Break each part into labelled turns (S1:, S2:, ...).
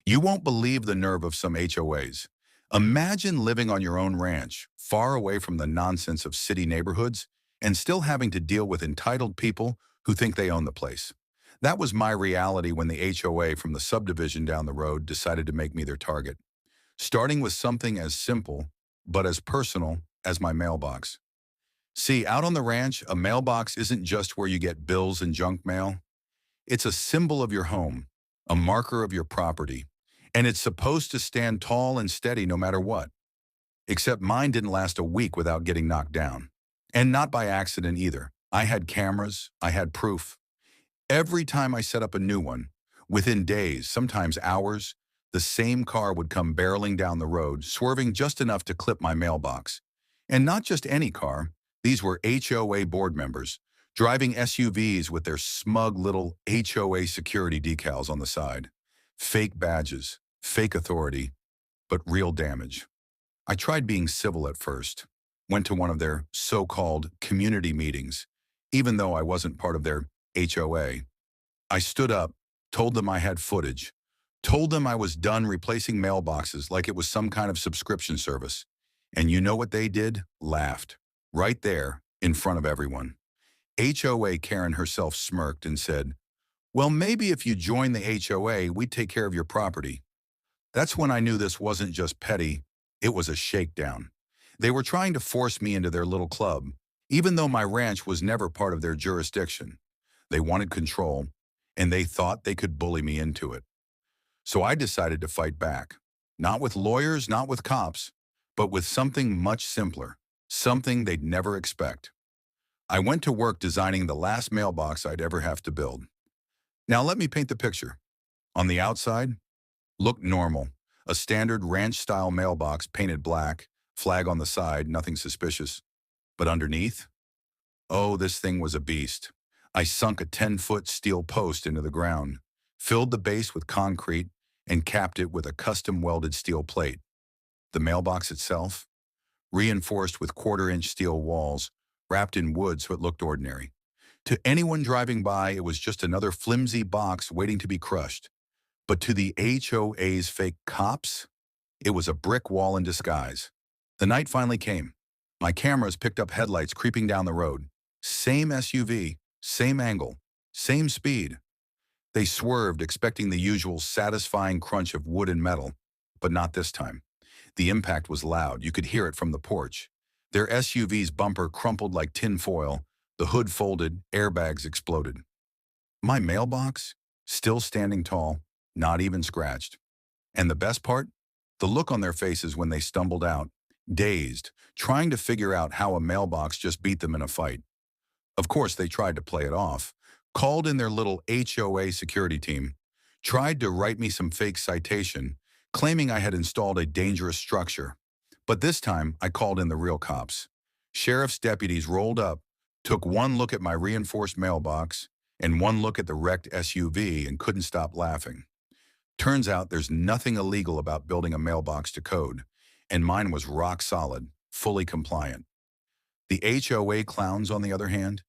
S1: You won't believe the nerve of some HOAs. Imagine living on your own ranch, far away from the nonsense of city neighborhoods, and still having to deal with entitled people who think they own the place. That was my reality when the HOA from the subdivision down the road decided to make me their target, starting with something as simple, but as personal as my mailbox. See, out on the ranch, a mailbox isn't just where you get bills and junk mail. It's a symbol of your home, a marker of your property, and it's supposed to stand tall and steady no matter what. Except mine didn't last a week without getting knocked down. And not by accident either. I had cameras, I had proof. Every time I set up a new one, within days, sometimes hours, the same car would come barreling down the road, swerving just enough to clip my mailbox. And not just any car, these were HOA board members, driving SUVs with their smug little HOA security decals on the side. Fake badges, fake authority, but real damage. I tried being civil at first, went to one of their so-called community meetings, even though I wasn't part of their HOA. I stood up, told them I had footage, told them I was done replacing mailboxes like it was some kind of subscription service. And you know what they did? Laughed. Right there, in front of everyone. HOA Karen herself smirked and said, "Well, maybe if you join the HOA, we'd take care of your property." That's when I knew this wasn't just petty, it was a shakedown. They were trying to force me into their little club, even though my ranch was never part of their jurisdiction. They wanted control, and they thought they could bully me into it. So I decided to fight back. Not with lawyers, not with cops, but with something much simpler, something they'd never expect. I went to work designing the last mailbox I'd ever have to build. Now let me paint the picture. On the outside, looked normal. A standard ranch-style mailbox painted black, flag on the side, nothing suspicious. But underneath? Oh, this thing was a beast. I sunk a 10-foot steel post into the ground, filled the base with concrete, and capped it with a custom-welded steel plate. The mailbox itself? Reinforced with quarter-inch steel walls, wrapped in wood so it looked ordinary. To anyone driving by, it was just another flimsy box waiting to be crushed. But to the HOA's fake cops, it was a brick wall in disguise. The night finally came. My cameras picked up headlights creeping down the road. Same SUV, same angle, same speed. They swerved, expecting the usual satisfying crunch of wood and metal, but not this time. The impact was loud. You could hear it from the porch. Their SUV's bumper crumpled like tin foil. The hood folded, airbags exploded. My mailbox, still standing tall, not even scratched. And the best part? The look on their faces when they stumbled out, dazed, trying to figure out how a mailbox just beat them in a fight. Of course, they tried to play it off, called in their little HOA security team, tried to write me some fake citation, claiming I had installed a dangerous structure. But this time, I called in the real cops. Sheriff's deputies rolled up, took one look at my reinforced mailbox and one look at the wrecked SUV and couldn't stop laughing. Turns out there's nothing illegal about building a mailbox to code, and mine was rock solid, fully compliant. The HOA clowns, on the other hand,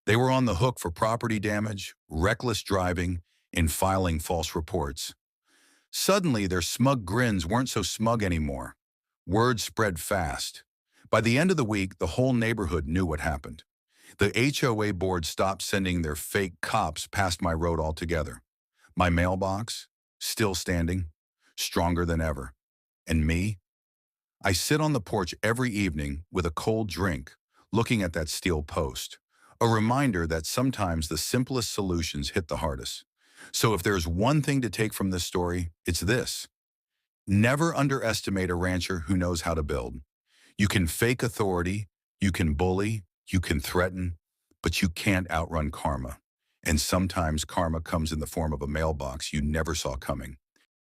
S1: they were on the hook for property damage, reckless driving, and filing false reports. Suddenly, their smug grins weren't so smug anymore. Word spread fast. By the end of the week, the whole neighborhood knew what happened. The HOA board stopped sending their fake cops past my road altogether. My mailbox, still standing, stronger than ever. And me? I sit on the porch every evening with a cold drink, looking at that steel post. A reminder that sometimes the simplest solutions hit the hardest. So if there's one thing to take from this story, it's this. Never underestimate a rancher who knows how to build. You can fake authority, you can bully, you can threaten, but you can't outrun karma. And sometimes karma comes in the form of a mailbox you never saw coming.